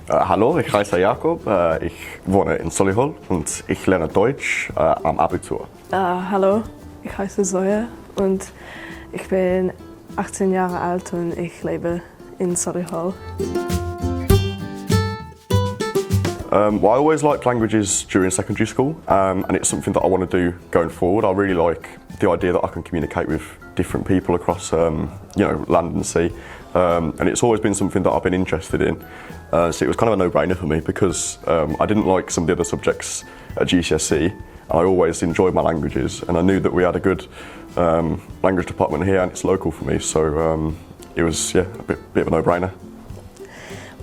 Hallo, ich heiße Jakob, ich wohne in Solihull und ich lerne Deutsch am Abitur. Hallo, ich heiße Zoe und ich bin 18 Jahre alt und ich lebe in Solihull. Well, I always liked languages during secondary school, and it's something that I want to do going forward. I really like the idea that I can communicate with different people across, land and sea, and it's always been something that I've been interested in. So it was kind of a no-brainer for me because I didn't like some of the other subjects at GCSE. I always enjoyed my languages, and I knew that we had a good language department here, and it's local for me. So it was a bit of a no-brainer.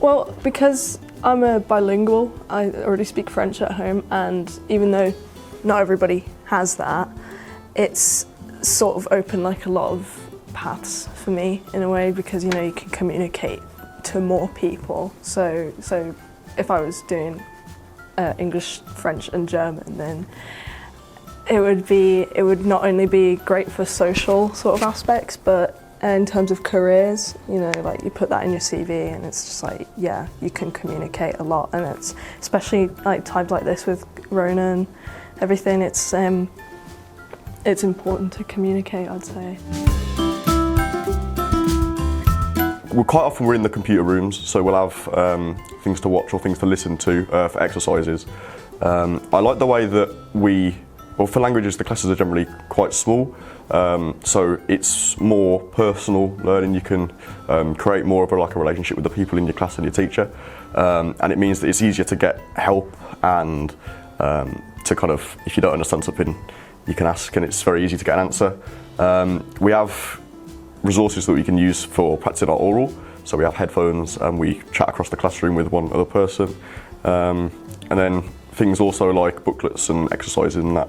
Well, because I'm a bilingual, I already speak French at home, and even though not everybody has that, it's sort of opened like a lot of paths for me in a way, because you can communicate to more people. So if I was doing English, French and German, then it would not only be great for social sort of aspects, but in terms of careers, like you put that in your CV and it's just like, yeah, you can communicate a lot, and it's especially like times like this with Rona and everything, it's important to communicate, I'd say. Well, quite often we're in the computer rooms, so we'll have things to watch or things to listen to for exercises. I like the way that for languages, the classes are generally quite small, so it's more personal learning. You can create more of a relationship with the people in your class and your teacher, and it means that it's easier to get help and to kind of, if you don't understand something, you can ask, and it's very easy to get an answer. We have resources that we can use for practicing our oral, so we have headphones and we chat across the classroom with one other person, and then things also like booklets and exercises and that,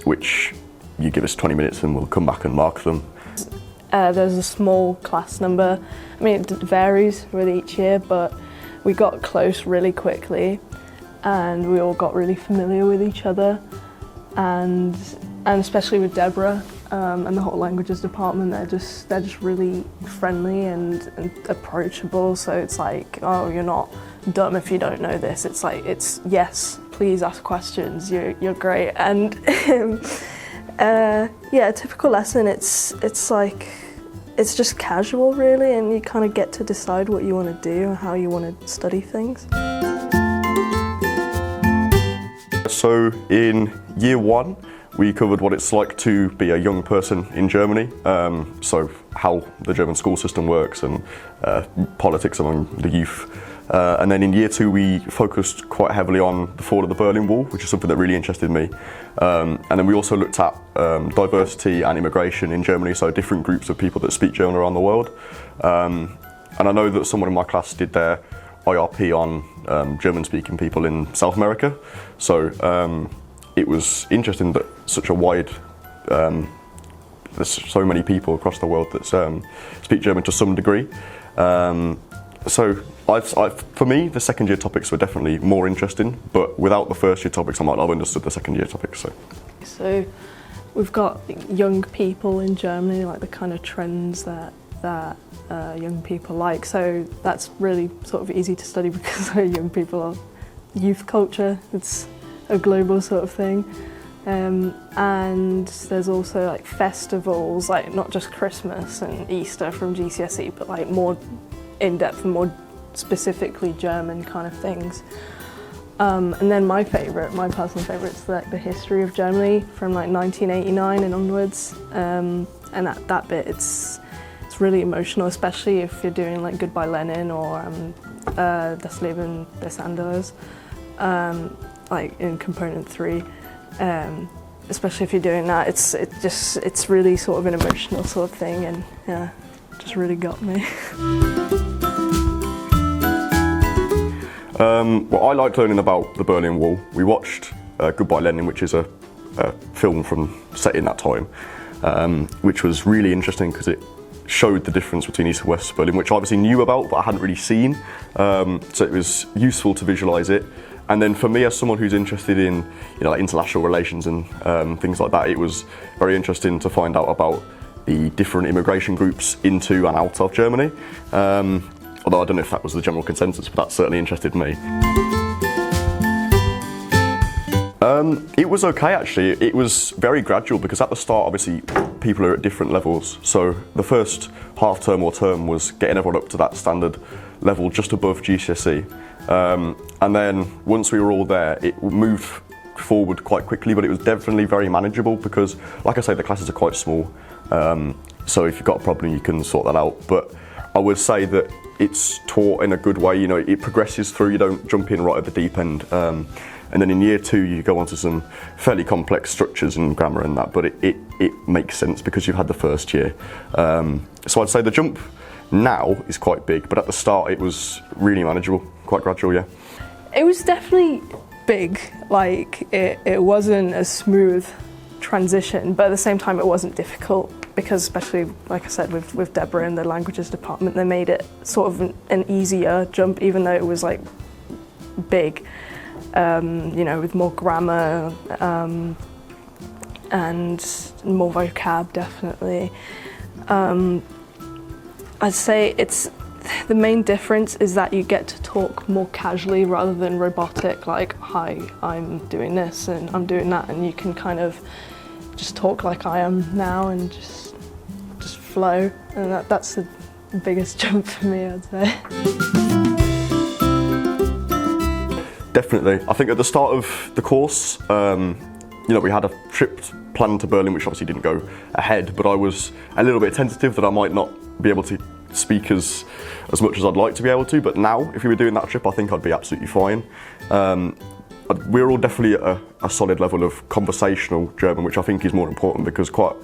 which you give us 20 minutes and we'll come back and mark them. There's a small class number. I mean, it varies with each year, but we got close really quickly and we all got really familiar with each other, and especially with Deborah and the whole languages department, they're just really friendly and approachable. So it's like, oh, you're not dumb if you don't know this. It's like, it's yes, please ask questions. You're great. And a typical lesson. It's like, it's just casual really, and you kind of get to decide what you want to do and how you want to study things. So in year one, we covered what it's like to be a young person in Germany, so how the German school system works and politics among the youth. And then in year two we focused quite heavily on the fall of the Berlin Wall, which is something that really interested me. And then we also looked at diversity and immigration in Germany, so different groups of people that speak German around the world. And I know that someone in my class did their IRP on German-speaking people in South America, so it was interesting that such a wide, there's so many people across the world that speak German to some degree. So for me, the second year topics were definitely more interesting, but without the first year topics, I might not have understood the second year topics. So we've got young people in Germany, like the kind of trends that young people like. So that's really sort of easy to study because young people are youth culture. It's a global sort of thing, and there's also like festivals, like not just Christmas and Easter from GCSE, but like more in-depth and more specifically German kind of things. And then my personal favourite is like the history of Germany from like 1989 and onwards, and that bit, it's really emotional, especially if you're doing like Goodbye Lenin or Das Leben des Anders, like in component 3, especially if you're doing that, it's really sort of an emotional sort of thing, and yeah, just really got me. Well, I liked learning about the Berlin Wall. We watched Goodbye Lenin, which is a film set in that time, which was really interesting because it showed the difference between East and West Berlin, which I obviously knew about but I hadn't really seen, so it was useful to visualise it. And then for me, as someone who's interested in like international relations and things like that, it was very interesting to find out about the different immigration groups into and out of Germany. although I don't know if that was the general consensus, but that certainly interested me. It was okay actually. It was very gradual because at the start obviously people are at different levels. So the first half term or term was getting everyone up to that standard level just above GCSE. And then once we were all there, it moved forward quite quickly, but it was definitely very manageable because, like I say, the classes are quite small. So if you've got a problem, you can sort that out. But I would say that it's taught in a good way. You know, it progresses through. You don't jump in right at the deep end. And then in year 2, you go on to some fairly complex structures and grammar and that, but it makes sense because you've had the first year. So I'd say the jump now is quite big, but at the start it was really manageable, quite gradual, yeah. It was definitely big, like it wasn't a smooth transition, but at the same time it wasn't difficult because, especially like I said with Deborah in the languages department, they made it sort of an easier jump, even though it was like big. You know, with more grammar and more vocab, definitely. I'd say it's the main difference is that you get to talk more casually rather than robotic, like, hi, I'm doing this and I'm doing that, and you can kind of just talk like I am now and just flow, and that's the biggest jump for me, I'd say. Definitely. I think at the start of the course, you know, we had a trip planned to Berlin, which obviously didn't go ahead, but I was a little bit tentative that I might not be able to speak as much as I'd like to be able to, but now, if we were doing that trip, I think I'd be absolutely fine. We're all definitely at a solid level of conversational German, which I think is more important because quite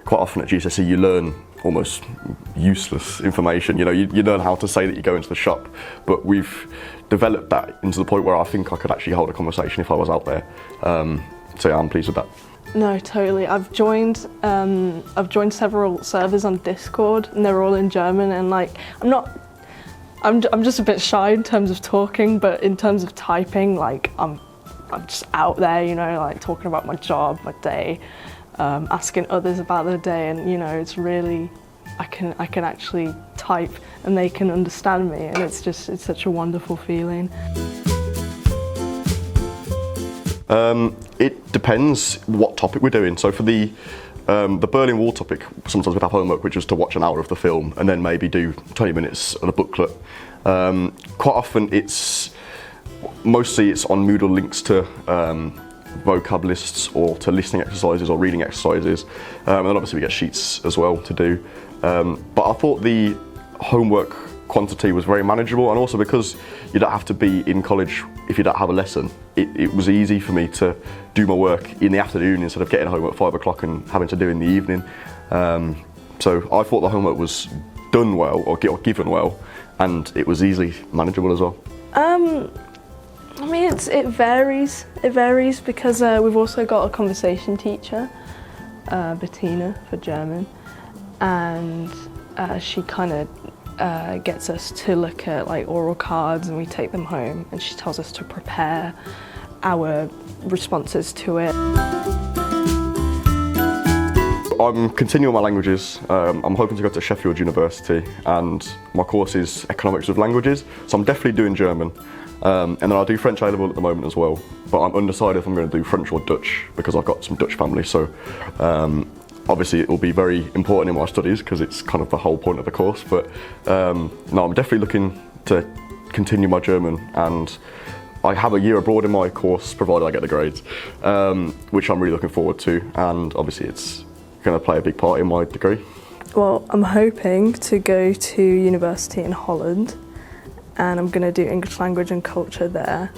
often at GCSE you learn almost useless information. You know, you learn how to say that you go into the shop, but we've developed that into the point where I think I could actually hold a conversation if I was out there. So yeah, I'm pleased with that. No, totally. I've joined several servers on Discord, and they're all in German. And like, I'm just a bit shy in terms of talking, but in terms of typing, like I'm just out there, you know, like talking about my job, my day, asking others about their day, and you know, it's really, I can actually type and they can understand me, and it's such a wonderful feeling. It depends what topic we're doing. So for the Berlin Wall topic, sometimes we'd have homework which was to watch an hour of the film and then maybe do 20 minutes of the booklet. Quite often mostly it's on Moodle links to vocab lists or to listening exercises or reading exercises, and then obviously we get sheets as well to do. But I thought the homework quantity was very manageable, and also because you don't have to be in college if you don't have a lesson, it was easy for me to do my work in the afternoon instead of getting home at 5 o'clock and having to do it in the evening. So I thought the homework was done well or given well, and it was easily manageable as well. I mean, it varies. It varies because we've also got a conversation teacher, Bettina for German, and she kind of gets us to look at like oral cards, and we take them home, and she tells us to prepare our responses to it. I'm continuing my languages. I'm hoping to go to Sheffield University, and my course is Economics of Languages, so I'm definitely doing German. And then I do French A-level at the moment as well, but I'm undecided if I'm going to do French or Dutch because I've got some Dutch family, so obviously it will be very important in my studies because it's kind of the whole point of the course, but no, I'm definitely looking to continue my German, and I have a year abroad in my course provided I get the grades, which I'm really looking forward to, and obviously it's going to play a big part in my degree. Well, I'm hoping to go to university in Holland, and I'm going to do English language and culture there.